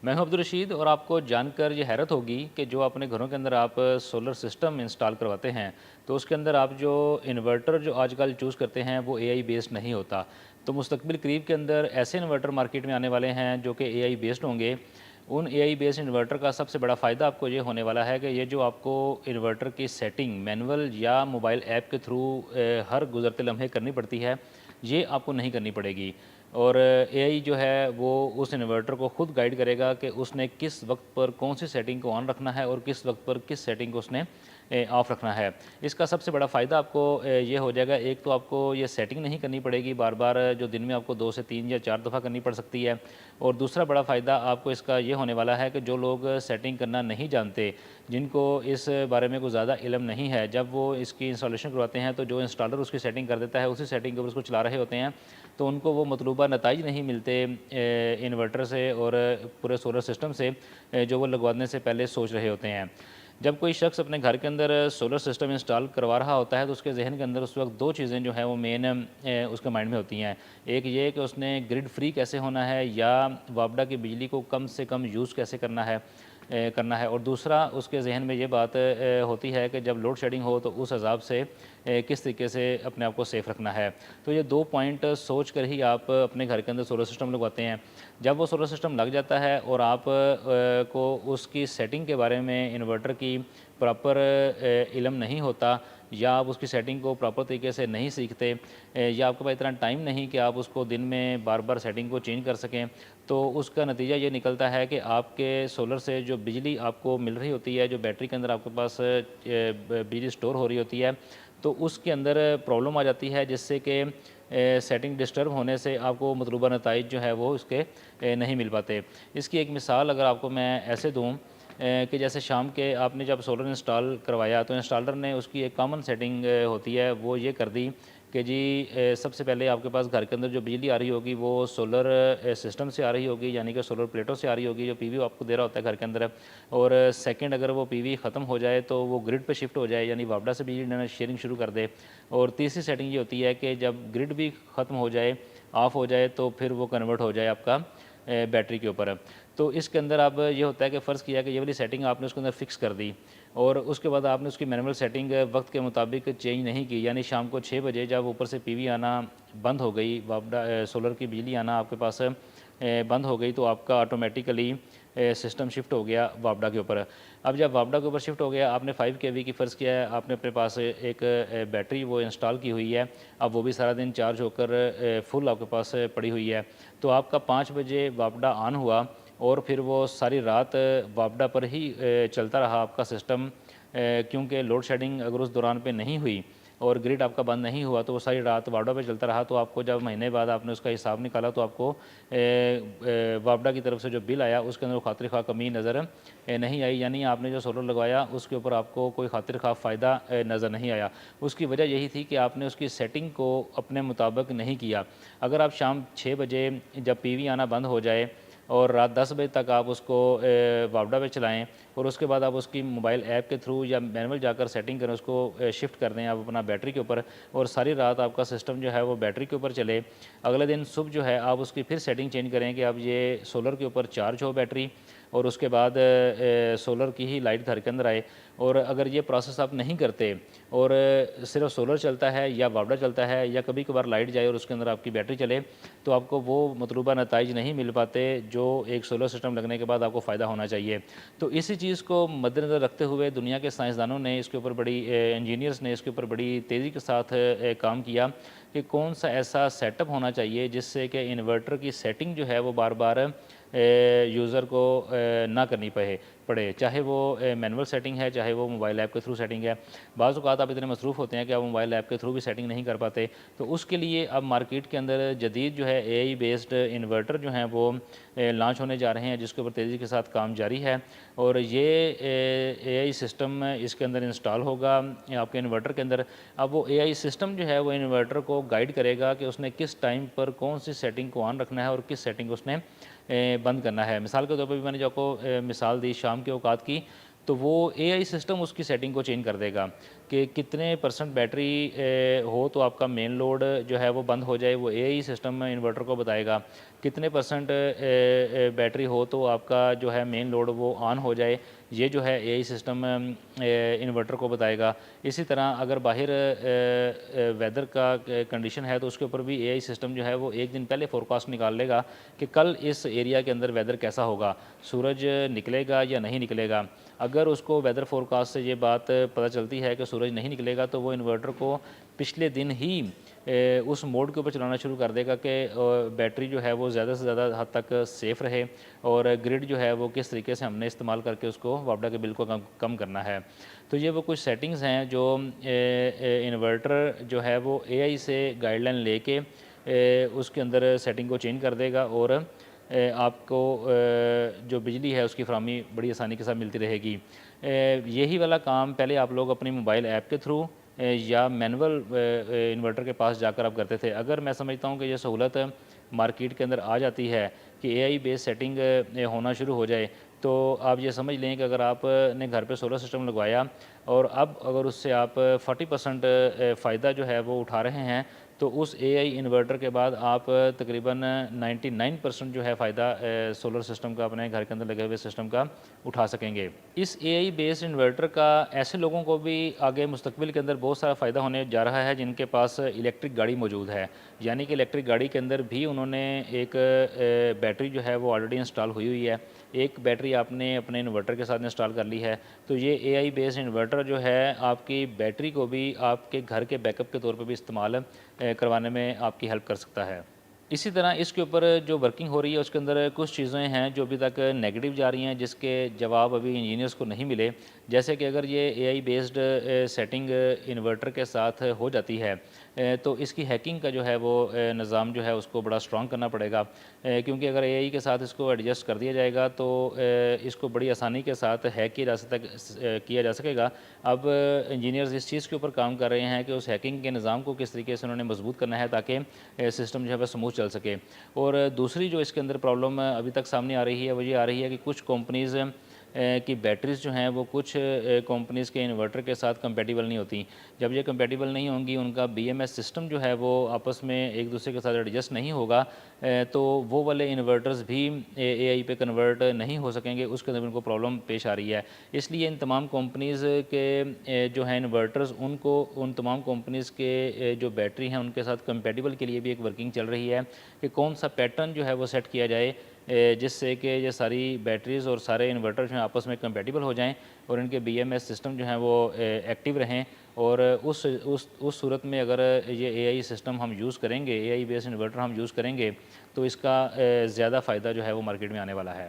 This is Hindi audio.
मैं हूं अब्दुल रशीद और आपको जानकर ये हैरत होगी कि जो अपने घरों के अंदर आप सोलर सिस्टम इंस्टॉल करवाते हैं तो उसके अंदर आप जो इन्वर्टर जो आजकल चूज़ करते हैं वो एआई बेस्ड नहीं होता। तो मुस्तकबिल करीब के अंदर ऐसे इन्वर्टर मार्केट में आने वाले हैं जो कि एआई बेस्ड होंगे। उन एआई बेस्ड इन्वर्टर का सबसे बड़ा फ़ायदा आपको ये होने वाला है कि ये जो आपको इन्वर्टर की सेटिंग मैनुअल या मोबाइल ऐप के थ्रू हर गुज़रते लम्हे करनी पड़ती है, ये आपको नहीं करनी पड़ेगी। और एआई जो है वो उस इन्वर्टर को खुद गाइड करेगा कि उसने किस वक्त पर कौन सी सेटिंग को ऑन रखना है और किस वक्त पर किस सेटिंग को उसने ऑफ़ रखना है। इसका सबसे बड़ा फ़ायदा आपको ये हो जाएगा, एक तो आपको ये सेटिंग नहीं करनी पड़ेगी बार बार, जो दिन में आपको 2 से 3 या 4 दफ़ा करनी पड़ सकती है। और दूसरा बड़ा फ़ायदा आपको इसका ये होने वाला है कि जो लोग सेटिंग करना नहीं जानते, जिनको इस बारे में कोई ज़्यादा इल्म नहीं है, जब वो इसकी इंस्टॉलेशन करवाते हैं तो जो इंस्टॉलर उसकी सेटिंग कर देता है उसी सेटिंग के ऊपर उसको चला रहे होते हैं, तो उनको वो मतलूबा नताइज नहीं मिलते इन्वर्टर से और पूरे सोलर सिस्टम से जो वो लगवाने से पहले सोच रहे होते हैं। जब कोई शख्स अपने घर के अंदर सोलर सिस्टम इंस्टॉल करवा रहा होता है तो उसके जहन के अंदर उस वक्त दो चीज़ें जो हैं वो मेन उसके माइंड में होती हैं। एक ये कि उसने ग्रिड फ्री कैसे होना है या वापडा की बिजली को कम से कम यूज़ कैसे करना है, और दूसरा उसके जहन में ये बात होती है कि जब लोड शेडिंग हो तो उस हिसाब से किस तरीके से अपने आप को सेफ़ रखना है। तो ये 2 पॉइंट सोच कर ही आप अपने घर के अंदर सोलर सिस्टम लगवाते हैं। जब वो सोलर सिस्टम लग जाता है और आप को उसकी सेटिंग के बारे में इन्वर्टर की प्रॉपर इल्म नहीं होता, या आप उसकी सेटिंग को प्रॉपर तरीके से नहीं सीखते, या आपके पास इतना टाइम नहीं कि आप उसको दिन में बार बार सेटिंग को चेंज कर सकें, तो उसका नतीजा ये निकलता है कि आपके सोलर से जो बिजली आपको मिल रही होती है, जो बैटरी के अंदर आपके पास बिजली स्टोर हो रही होती है, तो उसके अंदर प्रॉब्लम आ जाती है, जिससे कि सेटिंग डिस्टर्ब होने से आपको मतलूबा नताइज जो है वो उसके नहीं मिल पाते। इसकी एक मिसाल अगर आपको मैं ऐसे दूँ कि जैसे शाम के आपने जब सोलर इंस्टॉल करवाया तो इंस्टॉलर ने उसकी एक कॉमन सेटिंग होती है वो ये कर दी कि जी सबसे पहले आपके पास घर के अंदर जो बिजली आ रही होगी वो सोलर सिस्टम से आ रही होगी, यानी कि सोलर प्लेटों से आ रही होगी जो पीवी आपको दे रहा होता है घर के अंदर। और सेकंड, अगर वो पीवी ख़त्म हो जाए तो वो ग्रिड पे शिफ्ट हो जाए, यानी वापडा से बिजली लेना शेयरिंग शुरू कर दे। और तीसरी सेटिंग ये होती है कि जब ग्रिड भी ख़त्म हो जाए, ऑफ हो जाए, तो फिर वो कन्वर्ट हो जाए आपका बैटरी के ऊपर। तो इसके अंदर अब ये होता है कि फ़र्ज़ किया कि ये वाली सेटिंग आपने उसके अंदर फ़िक्स कर दी और उसके बाद आपने उसकी मैनुअल सेटिंग वक्त के मुताबिक चेंज नहीं की, यानी शाम को 6 बजे जब ऊपर से पीवी आना बंद हो गई, वापडा सोलर की बिजली आना आपके पास बंद हो गई, तो आपका ऑटोमेटिकली सिस्टम शिफ्ट हो गया वापडा के ऊपर। अब जब वापडा के ऊपर शिफ्ट हो गया, आपने 5 केवी की फ़र्ज़ किया है, आपने अपने पास एक बैटरी वो इंस्टॉल की हुई है, अब वो भी सारा दिन चार्ज होकर फुल आपके पास पड़ी हुई है। तो आपका 5 बजे वापडा ऑन हुआ और फिर वो सारी रात वापडा पर ही चलता रहा आपका सिस्टम, क्योंकि लोड शेडिंग अगर उस दौरान पे नहीं हुई और ग्रिड आपका बंद नहीं हुआ तो वो सारी रात वापडा पे चलता रहा। तो आपको जब महीने बाद आपने उसका हिसाब निकाला तो आपको वापडा की तरफ से जो बिल आया उसके अंदर वो खातिर खा कमी नज़र नहीं आई, यानी आपने जो सोलर लगवाया उसके ऊपर आपको कोई खातिर खा फ़ायदा नज़र नहीं आया। उसकी वजह यही थी कि आपने उसकी सेटिंग को अपने मुताबिक नहीं किया। अगर आप शाम 6 बजे जब पीवी आना बंद हो जाए और रात 10 बजे तक आप उसको वापडा पे चलाएँ और उसके बाद आप उसकी मोबाइल ऐप के थ्रू या मैनुअल जाकर सेटिंग करें, उसको शिफ्ट कर दें आप अपना बैटरी के ऊपर, और सारी रात आपका सिस्टम जो है वो बैटरी के ऊपर चले। अगले दिन सुबह जो है आप उसकी फिर सेटिंग चेंज करें कि अब ये सोलर के ऊपर चार्ज हो बैटरी, और उसके बाद सोलर की ही लाइट घर के अंदर आए। और अगर ये प्रोसेस आप नहीं करते और सिर्फ सोलर चलता है या वापडा चलता है या कभी कभार लाइट जाए और उसके अंदर आपकी बैटरी चले, तो आपको वो मतलूबा नताइज नहीं मिल पाते जो एक सोलर सिस्टम लगने के बाद आपको फ़ायदा होना चाहिए। तो इसी चीज़ को मद्देनज़र रखते हुए दुनिया के साइंसदानों ने इसके ऊपर बड़ी इंजीनियर्स ने इसके ऊपर बड़ी तेज़ी के साथ काम किया कि कौन सा ऐसा सेटअप होना चाहिए जिससे कि इन्वर्टर की सेटिंग जो है वो बार बार यूज़र को ना करनी पड़े, चाहे वो मैनुअल सेटिंग है, चाहे वो मोबाइल ऐप के थ्रू सेटिंग है। बाज़ औक़ात आप इतने मसरूफ़ होते हैं कि आप मोबाइल ऐप के थ्रू भी सेटिंग नहीं कर पाते। तो उसके लिए अब मार्केट के अंदर जदीद जो है एआई बेस्ड इन्वर्टर जो हैं वो लॉन्च होने जा रहे हैं, जिसके ऊपर तेज़ी के साथ काम जारी है। और ये एआई सिस्टम इसके अंदर इंस्टॉल होगा आपके इन्वर्टर के अंदर। अब वो एआई सिस्टम जो है वो इन्वर्टर को गाइड करेगा कि उसने किस टाइम पर कौन सी सेटिंग को ऑन रखना है और किस सेटिंग को उसने बंद करना है। मिसाल के तौर पर भी मैंने जो आपको मिसाल दी शाम के औकात की, तो वो एआई सिस्टम उसकी सेटिंग को चेंज कर देगा कि कितने परसेंट बैटरी हो तो आपका मेन लोड जो है वो बंद हो जाए, वो एआई सिस्टम इन्वर्टर को बताएगा। कितने परसेंट बैटरी हो तो आपका जो है मेन लोड वो ऑन हो जाए, ये जो है एआई सिस्टम इन्वर्टर को बताएगा। इसी तरह अगर बाहर वेदर का कंडीशन है तो उसके ऊपर भी एआई सिस्टम जो है वो एक दिन पहले फोरकास्ट निकाल लेगा कि कल इस एरिया के अंदर वेदर कैसा होगा, सूरज निकलेगा या नहीं निकलेगा। अगर उसको वेदर फोरकास्ट से ये बात पता चलती है कि सूरज नहीं निकलेगा तो वो इन्वर्टर को पिछले दिन ही उस मोड के ऊपर चलाना शुरू कर देगा कि बैटरी जो है वो ज़्यादा से ज़्यादा हद तक सेफ़ रहे और ग्रिड जो है वो किस तरीके से हमने इस्तेमाल करके उसको वापडा के बिल को कम करना है। तो ये वो कुछ सेटिंग्स हैं जो इन्वर्टर जो है वो एआई से गाइडलाइन लेके उसके अंदर सेटिंग को चेंज कर देगा और आपको जो बिजली है उसकी फराहमी बड़ी आसानी के साथ मिलती रहेगी। यही वाला काम पहले आप लोग अपनी मोबाइल ऐप के थ्रू या मैनुअल इन्वर्टर के पास जाकर आप करते थे। अगर मैं समझता हूँ कि ये सहूलत मार्केट के अंदर आ जाती है कि एआई बेस्ड सेटिंग होना शुरू हो जाए, तो आप ये समझ लें कि अगर आपने घर पे सोलर सिस्टम लगवाया और अब अगर उससे आप 40% फ़ायदा जो है वो उठा रहे हैं, तो उस एआई इन्वर्टर के बाद आप तकरीबन 99% जो है फ़ायदा सोलर सिस्टम का, अपने घर के अंदर लगे हुए सिस्टम का उठा सकेंगे। इस एआई बेस्ड इन्वर्टर का ऐसे लोगों को भी आगे मुस्तकबिल के अंदर बहुत सारा फ़ायदा होने जा रहा है जिनके पास इलेक्ट्रिक गाड़ी मौजूद है। यानी कि इलेक्ट्रिक गाड़ी के अंदर भी उन्होंने एक बैटरी जो है वो ऑलरेडी इंस्टॉल हुई हुई है। एक बैटरी आपने अपने इन्वर्टर के साथ इंस्टॉल कर ली है, तो ये एआई बेस्ड इन्वर्टर जो है आपकी बैटरी को भी आपके घर के बैकअप के तौर पर भी इस्तेमाल करवाने में आपकी हेल्प कर सकता है। इसी तरह इसके ऊपर जो वर्किंग हो रही है उसके अंदर कुछ चीज़ें हैं जो अभी तक नेगेटिव जा रही हैं, जिसके जवाब अभी इंजीनियर्स को नहीं मिले। जैसे कि अगर ये एआई बेस्ड सेटिंग इन्वर्टर के साथ हो जाती है तो इसकी हैकिंग का जो है वो निज़ाम जो है उसको बड़ा स्ट्रॉन्ग करना पड़ेगा, क्योंकि अगर एआई के साथ इसको एडजस्ट कर दिया जाएगा तो इसको बड़ी आसानी के साथ हैक किया जा सकेगा। अब इंजीनियर्स इस चीज़ के ऊपर काम कर रहे हैं कि उस हैकिंग के निज़ाम को किस तरीके से उन्होंने मजबूत करना है ताकि सिस्टम जो है वह स्मूथ चल सके। और दूसरी जो इसके अंदर प्रॉब्लम अभी तक सामने आ रही है वो ये आ रही है कि कुछ कंपनीज़ की बैटरीज़ जो हैं वो कुछ कंपनीज़ के इन्वर्टर के साथ कंपैटिबल नहीं होती। जब ये कंपैटिबल नहीं होंगी, उनका बीएमएस सिस्टम जो है वो आपस में एक दूसरे के साथ एडजस्ट नहीं होगा, तो वो वाले इन्वर्टर्स भी एआई पे कन्वर्ट नहीं हो सकेंगे, उसके अंदर उनको प्रॉब्लम पेश आ रही है। इसलिए इन तमाम कंपनीज़ के जो हैं इन्वर्टर्स, उनको उन तमाम कंपनीज़ के जो बैटरी हैं उनके साथ कंपैटिबल के लिए भी एक वर्किंग चल रही है कि कौन सा पैटर्न जो है वो सेट किया जाए जिससे कि ये सारी बैटरीज़ और सारे इन्वर्टर जो हैं आपस में कंपैटिबल हो जाएं और इनके बीएमएस सिस्टम जो हैं वो एक्टिव रहें। और उस सूरत में अगर ये एआई सिस्टम हम यूज़ करेंगे, एआई बेस्ड इन्वर्टर हम यूज़ करेंगे, तो इसका ज़्यादा फ़ायदा जो है वो मार्केट में आने वाला है।